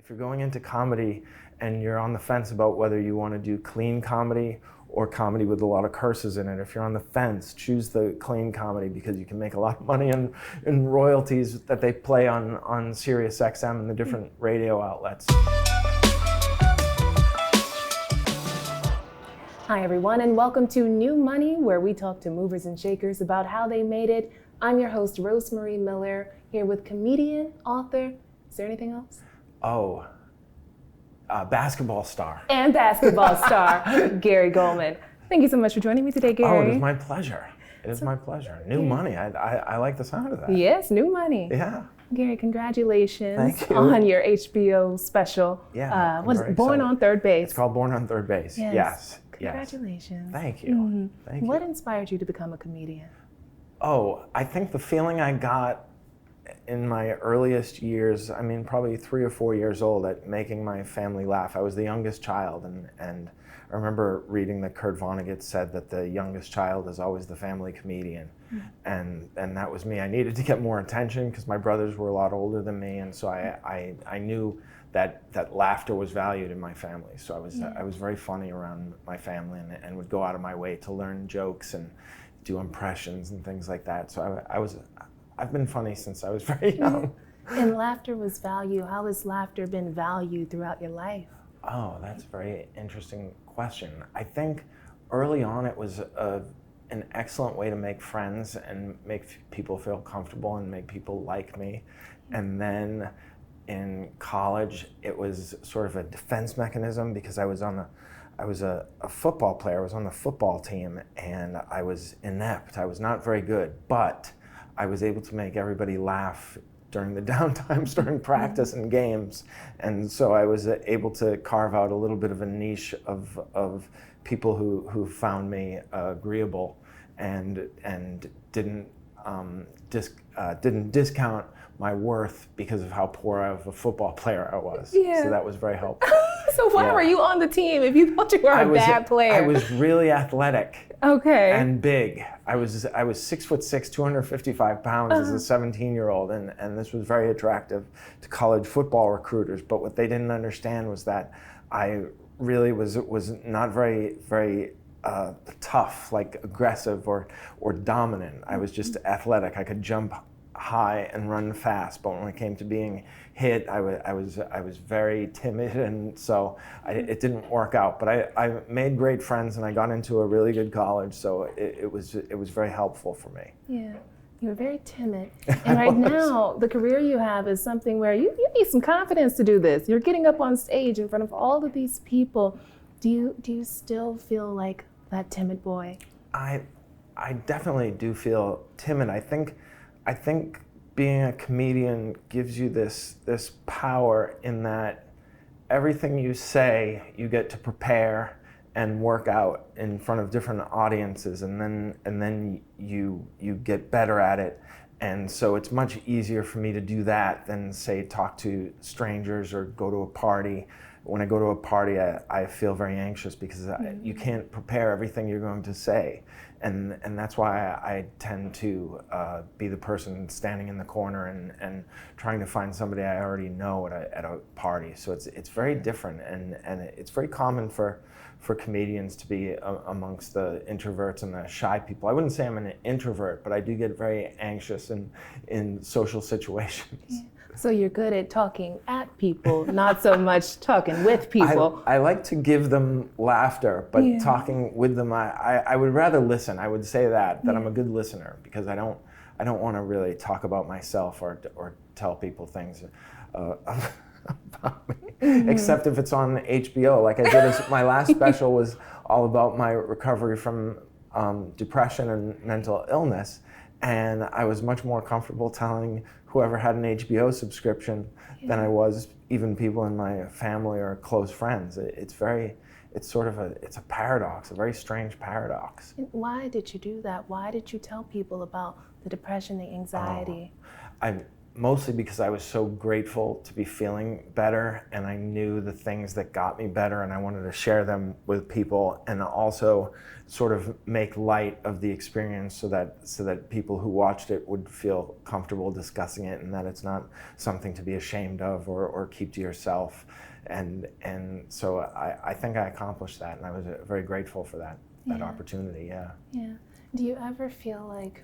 if you're going into comedy and you're on the fence about whether you want to do clean comedy or comedy with a lot of curses in it, if you're on the fence, choose the clean comedy because you can make a lot of money in royalties that they play on Sirius XM and the different radio outlets. Hi everyone, and welcome to New Money, where we talk to movers and shakers about how they made it. I'm your host, Rosemarie Miller, here with comedian, author, is there anything else? Basketball star. And basketball star, Gary Gulman. Thank you so much for joining me today, Gary. Oh, it is my pleasure. It is my pleasure. New Money, I like the sound of that. Yes, New Money. Yeah. Gary, congratulations Thank you. on your HBO special. Yeah. What is it? Born on Third Base. It's called Born on Third Base. Yes. Congratulations. Thank you. Mm-hmm. Thank you. What inspired you to become a comedian? Oh, I think the feeling I got in my earliest years, I mean, probably 3 or 4 years old, at making my family laugh. I was the youngest child, and I remember reading that Kurt Vonnegut said that the youngest child is always the family comedian. And that was me. I needed to get more attention because my brothers were a lot older than me, and so I knew that laughter was valued in my family. So I was very funny around my family and would go out of my way to learn jokes and do impressions and things like that. So I've been funny since I was very young. And laughter was valued. How has laughter been valued throughout your life? Oh, that's a very interesting question. I think early on it was an excellent way to make friends and make people feel comfortable and make people like me. And then in college, it was sort of a defense mechanism because I was a football player. I was on the football team, and I was inept. I was not very good, but I was able to make everybody laugh during the downtimes, during practice and games. And so I was able to carve out a little bit of a niche of people who found me agreeable and didn't discount my worth because of how poor of a football player I was. Yeah. So that was very helpful. So why were you on the team if you thought you were a bad player? I was really athletic. Okay. And big. I was 6'6", 255 pounds as a 17-year-old, and this was very attractive to college football recruiters. But what they didn't understand was that I really was not very tough, like aggressive or dominant. I was just athletic. I could jump high and run fast, but when it came to being hit, I was very timid, and so it didn't work out. But I made great friends, and I got into a really good college, so it was very helpful for me. Yeah, you were very timid, and right now the career you have is something where you need some confidence to do this. You're getting up on stage in front of all of these people. Do you still feel like that timid boy? I definitely do feel timid. I think being a comedian gives you this power in that everything you say, you get to prepare and work out in front of different audiences, and then you get better at it. And so it's much easier for me to do that than, say, talk to strangers or go to a party. When I go to a party, I feel very anxious because you can't prepare everything you're going to say. And that's why I tend to be the person standing in the corner and trying to find somebody I already know at a party. So it's very different, and it's very common for comedians to be amongst the introverts and the shy people. I wouldn't say I'm an introvert, but I do get very anxious in social situations. Yeah. So you're good at talking at people, not so much talking with people. I like to give them laughter, but talking with them, I would rather listen. I would say that I'm a good listener because I don't want to really talk about myself or tell people things about me, except if it's on HBO. Like I did, my last special was all about my recovery from depression and mental illness. And I was much more comfortable telling whoever had an HBO subscription than I was even people in my family or close friends. It's a paradox, a very strange paradox. And why did you do that? Why did you tell people about the depression, the anxiety? mostly because I was so grateful to be feeling better, and I knew the things that got me better, and I wanted to share them with people, and also sort of make light of the experience so that people who watched it would feel comfortable discussing it, and that it's not something to be ashamed of or keep to yourself. And so I think I accomplished that, and I was very grateful for that opportunity. Yeah. Do you ever feel like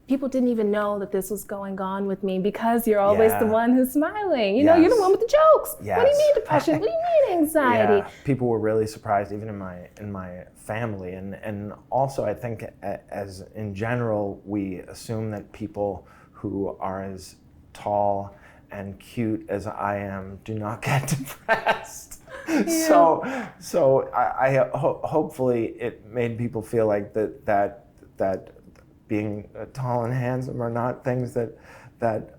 people didn't even know that this was going on with me because you're always the one who's smiling? You know, you're the one with the jokes. Yes. What do you mean depression? What do you mean anxiety? Yeah. People were really surprised, even in my family, and also I think as in general we assume that people who are as tall and cute as I am do not get depressed. Yeah. So I hopefully it made people feel like that being tall and handsome are not things that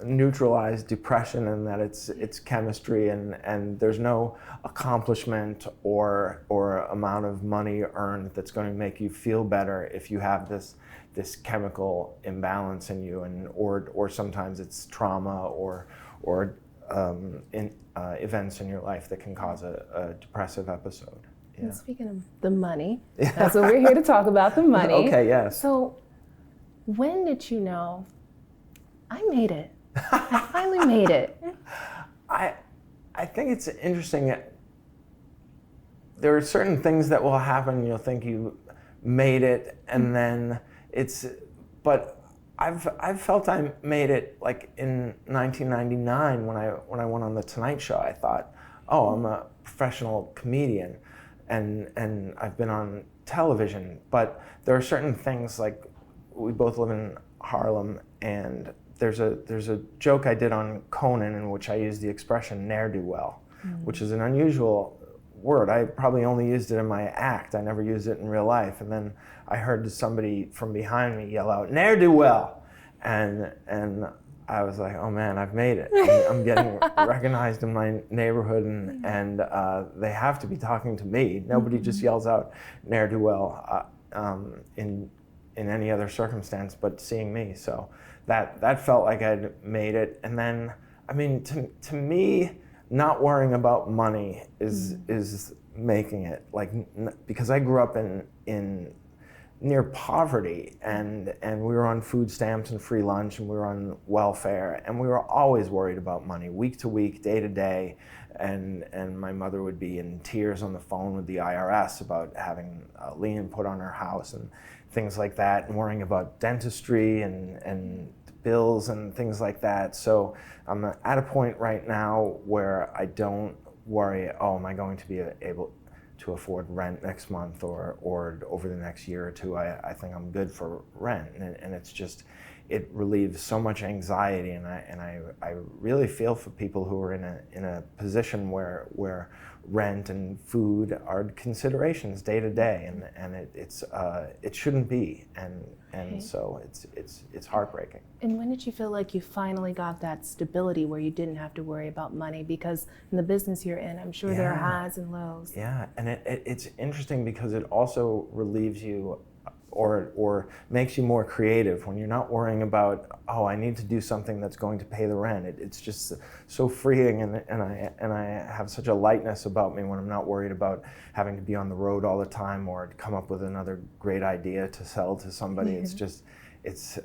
neutralize depression, and that it's chemistry, and there's no accomplishment or amount of money earned that's going to make you feel better if you have this chemical imbalance in you, or sometimes it's trauma or events in your life that can cause a depressive episode. Yeah. And speaking of the money, that's what we're here to talk about, the money. Okay, yes. So when did you know, I made it? I finally made it. I think it's interesting. There are certain things that will happen, you'll think you made it, and then but I've felt I made it like in 1999 when I went on the Tonight Show. I thought, oh, I'm a professional comedian, and I've been on television. But there are certain things, like we both live in Harlem, and there's a joke I did on Conan in which I used the expression ne'er-do-well, which is an unusual word. I probably only used it in my act. I never used it in real life. And then I heard somebody from behind me yell out, "Ne'er-do-well," and I was like, oh man, I've made it. I'm getting recognized in my neighborhood, and they have to be talking to me. Nobody just yells out ne'er-do-well in any other circumstance but seeing me. So that felt like I'd made it. And then, I mean, to me, not worrying about money is making it. Like, because I grew up in near poverty, and we were on food stamps and free lunch, and we were on welfare, and we were always worried about money, week to week, day to day, and my mother would be in tears on the phone with the IRS about having a lien put on her house and things like that, and worrying about dentistry and bills and things like that. So I'm at a point right now where I don't worry, oh, am I going to be able to afford rent next month or over the next year or two. I think I'm good for rent, and it's just, it relieves so much anxiety, and I really feel for people who are in a position where rent and food are considerations day to day, and it shouldn't be, and so it's heartbreaking. And when did you feel like you finally got that stability where you didn't have to worry about money? Because in the business you're in, I'm sure there are highs and lows. Yeah, and it's interesting because it also relieves you or makes you more creative when you're not worrying about, oh, I need to do something that's going to pay the rent. It's just so freeing, and I have such a lightness about me when I'm not worried about having to be on the road all the time or to come up with another great idea to sell to somebody. It's just,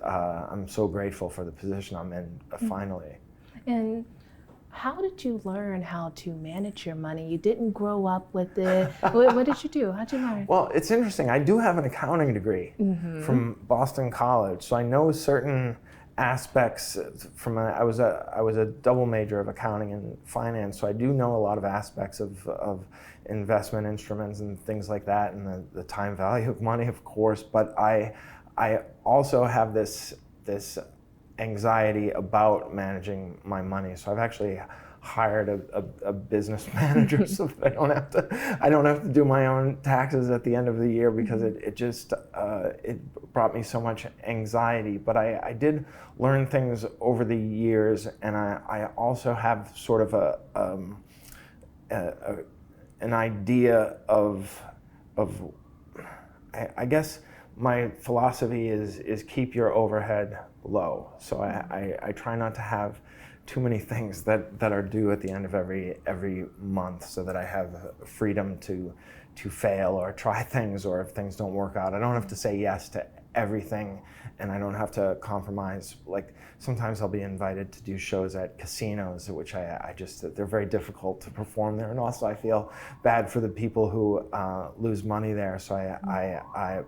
I'm so grateful for the position I'm in finally. And how did you learn how to manage your money? You didn't grow up with it. What did you do? How'd you learn? Well, it's interesting. I do have an accounting degree from Boston College, so I know certain aspects from I was a double major of accounting and finance, so I do know a lot of aspects of investment instruments and things like that, and the time value of money, of course. But I also have this anxiety about managing my money, so I've actually hired a business manager so that I don't have to do my own taxes at the end of the year, because it just it brought me so much anxiety. But I did learn things over the years, and I also have sort of an idea of I guess my philosophy is keep your overhead low. So I try not to have too many things that are due at the end of every month, so that I have freedom to fail or try things, or if things don't work out, I don't have to say yes to everything, and I don't have to compromise. Like sometimes I'll be invited to do shows at casinos, which I just, they're very difficult to perform there, and also I feel bad for the people who lose money there. So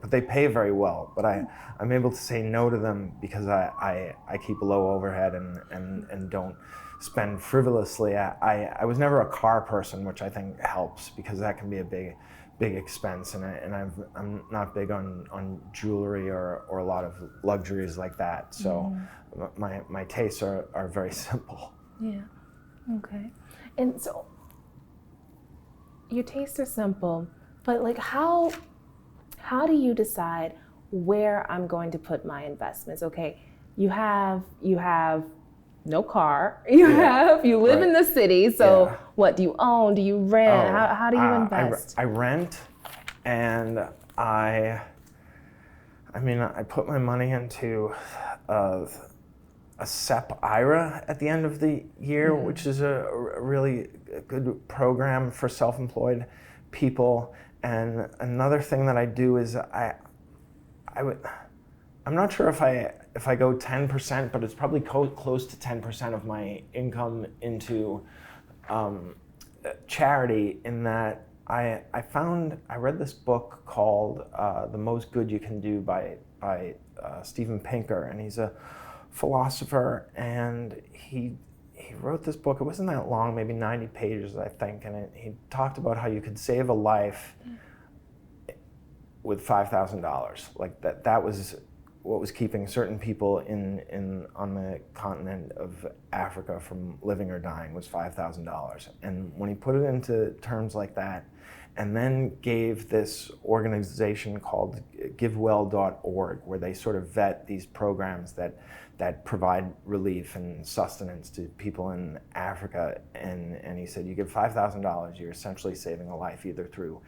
but they pay very well, but I'm able to say no to them because I keep a low overhead and don't spend frivolously. I was never a car person, which I think helps, because that can be a big expense, and I'm not big on jewelry or a lot of luxuries like that. So my tastes are very simple. Yeah. Okay. And so your tastes are simple, but like how do you decide where I'm going to put my investments? Okay, you have no car, you live in the city, so what do you own? Do you rent? How do you invest? I rent, and I put my money into a SEP IRA at the end of the year, which is a really good program for self-employed people. And another thing that I do is I'm not sure if I go 10%, but it's probably close to 10% of my income into charity, in that I read this book called The Most Good You Can Do by Steven Pinker, and he's a philosopher, and he wrote this book. It wasn't that long, maybe 90 pages, I think, and he talked about how you could save a life with $5,000. Like that was what was keeping certain people on the continent of Africa from living or dying, was $5,000. And when he put it into terms like that, and then gave this organization called GiveWell.org, where they sort of vet these programs that provide relief and sustenance to people in Africa, and he said, you give $5,000, you're essentially saving a life, either through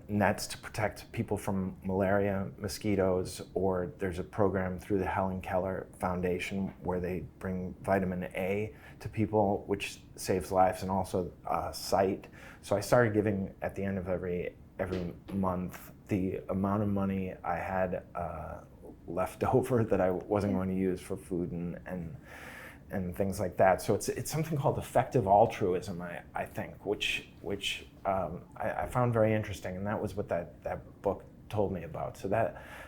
nets to protect people from malaria, mosquitoes, or there's a program through the Helen Keller Foundation where they bring vitamin A to people, which saves lives, and also sight. So I started giving at the end of every month the amount of money I had left over that I wasn't going to use for food and things like that. So it's something called effective altruism, I think, which I found very interesting, and that was what that book told me about. So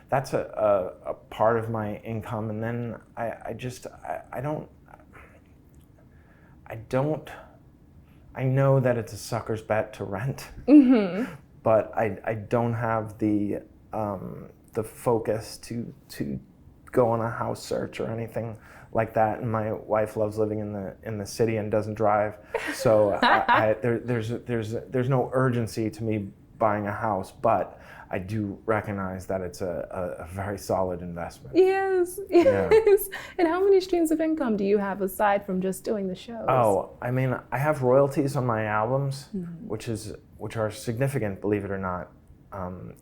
that's a part of my income, and then I know that it's a sucker's bet to rent, but I don't have the focus to go on a house search or anything like that. And my wife loves living in the city and doesn't drive, so there's no urgency to me buying a house, but I do recognize that it's a very solid investment. Yes. Yeah. And how many streams of income do you have aside from just doing the shows? Oh, I mean, I have royalties on my albums, which are significant, believe it or not.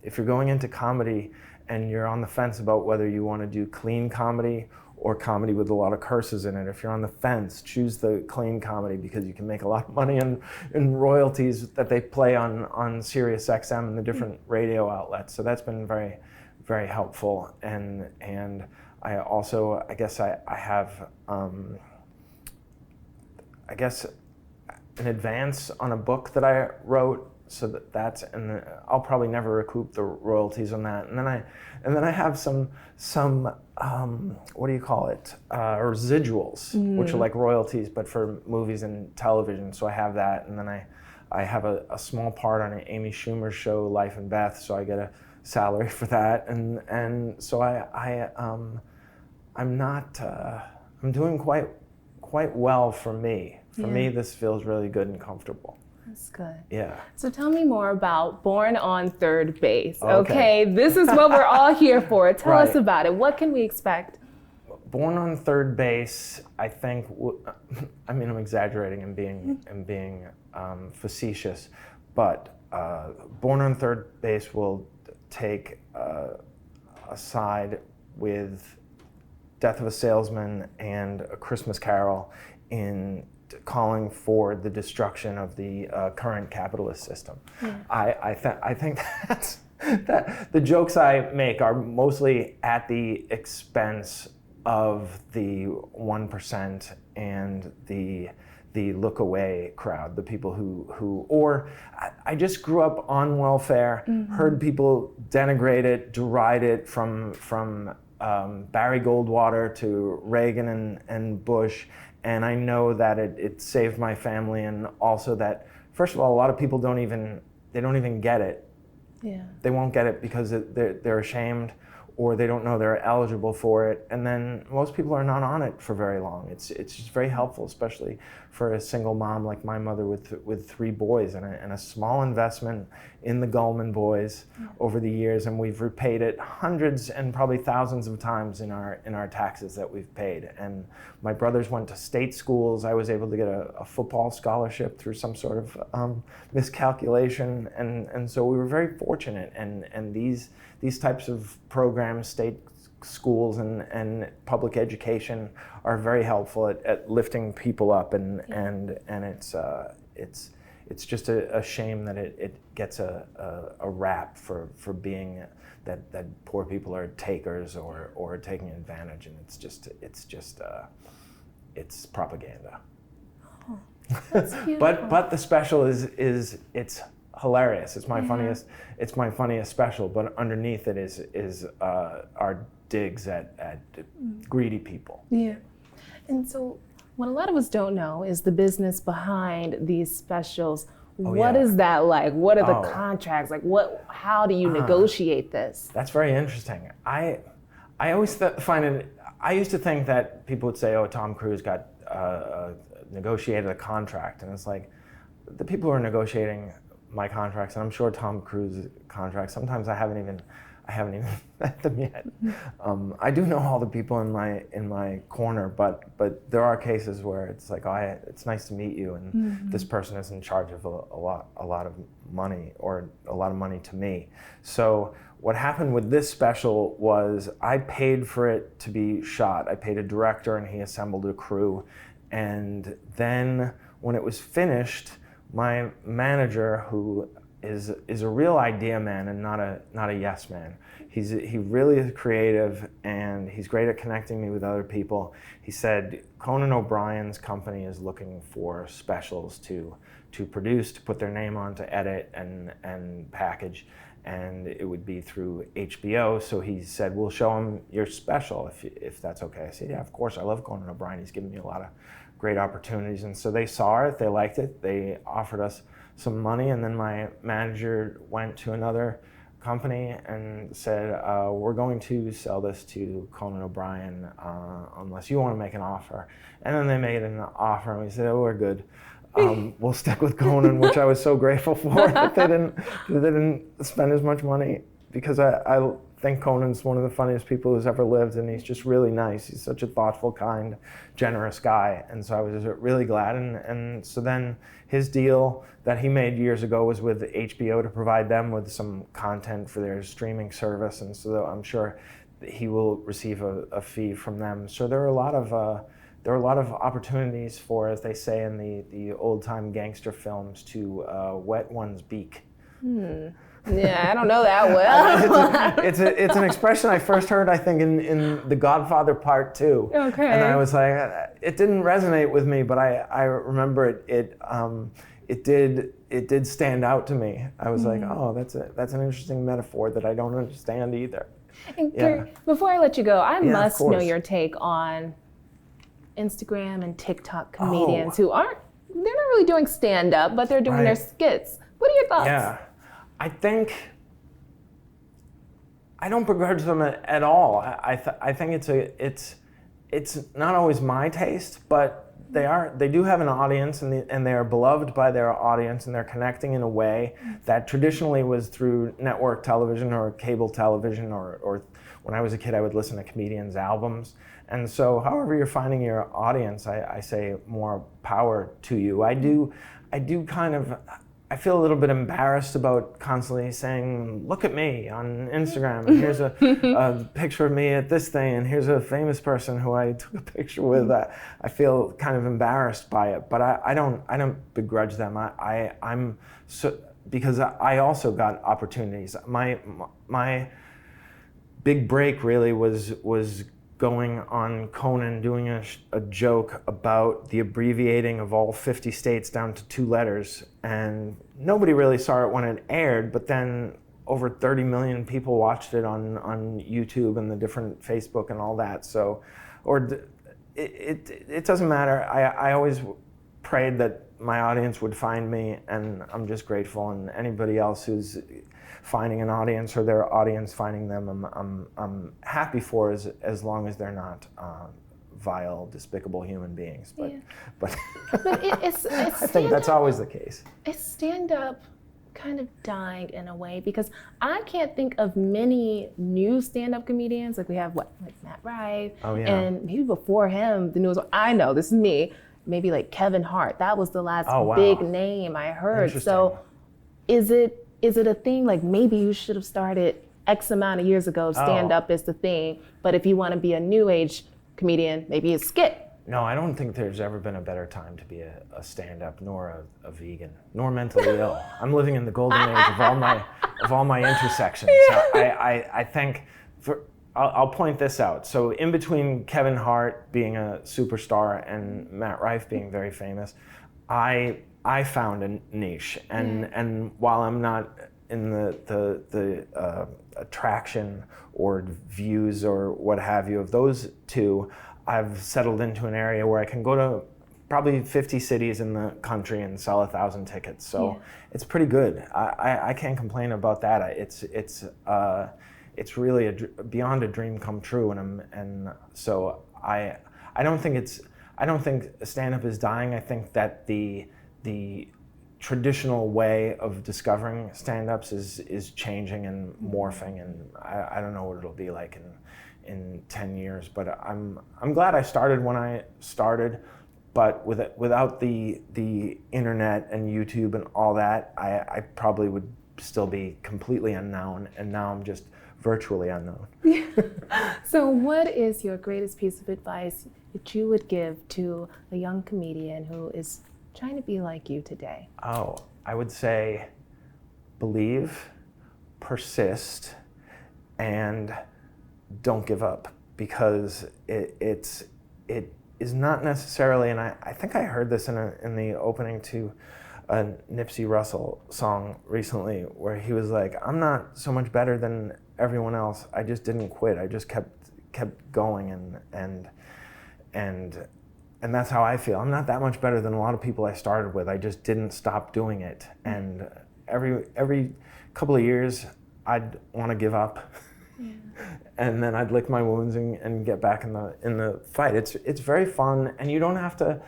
If you're going into comedy and you're on the fence about whether you want to do clean comedy or comedy with a lot of curses in it, if you're on the fence, choose the clean comedy, because you can make a lot of money in royalties that they play on Sirius XM and the different radio outlets. So that's been very, very helpful. And I also, I guess I have, I guess, an advance on a book that I wrote. So and I'll probably never recoup the royalties on that. And then I have some what do you call it? Residuals, which are like royalties, but for movies and television. So I have that, and then I have a small part on an Amy Schumer show, Life and Beth. So I get a salary for that, and so I'm doing quite well for me. For me, this feels really good and comfortable. That's good. Yeah. So tell me more about Born on Third Base. Okay, this is what we're all here for. Tell us about it. What can we expect? Born on Third Base, I think, I mean, I'm exaggerating and being facetious, but Born on Third Base will take a side with Death of a Salesman and A Christmas Carol in calling for the destruction of the current capitalist system. Yeah. I think that the jokes I make are mostly at the expense of the 1% and the look away crowd, the people who or I just grew up on welfare, heard people denigrate it, deride it from Barry Goldwater to Reagan and Bush, and I know that it saved my family, and also that, first of all, a lot of people don't even get it. Yeah. They won't get it because they're ashamed, or they don't know they're eligible for it, and then most people are not on it for very long. It's just very helpful, especially for a single mom like my mother with 3 boys and a small investment in the Gulman boys over the years, and we've repaid it hundreds and probably thousands of times in our taxes that we've paid. And my brothers went to state schools. I was able to get a football scholarship through some sort of miscalculation, and so we were very fortunate. And these types of programs, state schools and public education, are very helpful at lifting people up, and it's just a shame that it gets a rap for being that poor people are takers or taking advantage, and it's propaganda. Oh, that's beautiful. but the special is it's hilarious. It's my funniest special, but underneath it is our digs at greedy people. Yeah. And so what a lot of us don't know is the business behind these specials. What is that like? What are the contracts like? How do you negotiate this? That's very interesting. I always find it. I used to think that people would say, "Oh, Tom Cruise got negotiated a contract," and it's like the people who are negotiating my contracts, and I'm sure Tom Cruise contracts, sometimes I haven't even met them yet. I do know all the people in my corner, but there are cases where it's like, it's nice to meet you, and this person is in charge of a lot of money, or a lot of money to me. So what happened with this special was I paid for it to be shot. I paid a director, and he assembled a crew, and then when it was finished, my manager, who is a real idea man and not a yes man. He really is creative, and he's great at connecting me with other people. He said Conan O'Brien's company is looking for specials to produce, to put their name on, to edit and package, and it would be through HBO. So he said, we'll show him your special if that's okay. I said, yeah, of course. I love Conan O'Brien. He's given me a lot of great opportunities. And so they saw it, they liked it, they offered us some money, and then my manager went to another company and said, we're going to sell this to Conan O'Brien unless you want to make an offer. And then they made an offer, and we said, oh, we're good. We'll stick with Conan, which I was so grateful for that they didn't spend as much money, because I think Conan's one of the funniest people who's ever lived, and he's just really nice. He's such a thoughtful, kind, generous guy, and so I was really glad. And so then his deal that he made years ago was with HBO to provide them with some content for their streaming service, and so I'm sure that he will receive a fee from them. So there are a lot of opportunities for, as they say in the old-time gangster films, to wet one's beak. Yeah, I don't know that well. it's an expression I first heard, I think, in The Godfather Part 2. Okay. And I was like, it didn't resonate with me, but I remember it did stand out to me. I was like, oh, that's an interesting metaphor that I don't understand either. And Gary, before I let you go, I must know your take on Instagram and TikTok comedians who they're not really doing stand-up, but they're doing their skits. What are your thoughts? Yeah. I think I don't begrudge them at all. I think it's not always my taste, but they do have an audience, and they are beloved by their audience, and they're connecting in a way that traditionally was through network television or cable television, or when I was a kid I would listen to comedians' albums. And so however you're finding your audience, I say more power to you. I do kind of I feel a little bit embarrassed about constantly saying, look at me on Instagram, and here's a picture of me at this thing, and here's a famous person who I took a picture with. I feel kind of embarrassed by it, but I don't begrudge them. I'm so, because I also got opportunities. My big break really was going on Conan, doing a joke about the abbreviating of all 50 states down to 2 letters. And nobody really saw it when it aired, but then over 30 million people watched it on YouTube and the different Facebook and all that. So, it doesn't matter. I always prayed that my audience would find me, and I'm just grateful. And anybody else who's finding an audience or their audience finding them, I'm happy for as long as they're not vile, despicable human beings. But it's I think that's always the case. Is stand-up kind of dying in a way? Because I can't think of many new stand-up comedians. Like we have like Matt Rife, and maybe before him, the newest one, I know, this is me, maybe like Kevin Hart. That was the last big name I heard. So is it a thing like maybe you should have started X amount of years ago, stand-up is the thing, but if you want to be a new age comedian, maybe it's skit? No, I don't think there's ever been a better time to be a stand-up, nor a vegan, nor mentally ill. I'm living in the golden age of all my intersections. I think, I'll point this out. So in between Kevin Hart being a superstar and Matt Rife being very famous, I found a niche, and while I'm not in the attraction or views or what have you of those two, I've settled into an area where I can go to probably 50 cities in the country and sell 1,000 tickets. So it's pretty good. I can't complain about that. It's really beyond a dream come true, and so I don't think stand-up is dying. I think that the traditional way of discovering stand-ups is changing and morphing, and I don't know what it'll be like in 10 years, but I'm glad I started when I started, but without the internet and YouTube and all that, I probably would still be completely unknown, and now I'm just virtually unknown. So what is your greatest piece of advice that you would give to a young comedian who is trying to be like you today? I would say believe, persist, and don't give up, because it is not necessarily, and I think I heard this in the opening to a Nipsey Russell song recently, where he was like, I'm not so much better than everyone else, I just didn't quit, I just kept going, and that's how I feel. I'm not that much better than a lot of people I started with, I just didn't stop doing it. And every couple of years I'd want to give up. And then I'd lick my wounds and get back in the fight. It's very fun, and you don't have to.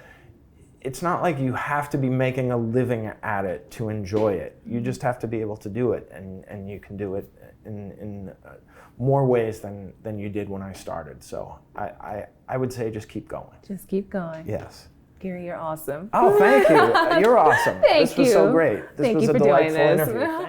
It's not like you have to be making a living at it to enjoy it. You just have to be able to do it, and you can do it in more ways than you did when I started. So I would say just keep going. Just keep going. Yes. Gary, you're awesome. Oh, thank you. You're awesome. Thank you. This was so great. This Thank was you a for doing delightful this. interview.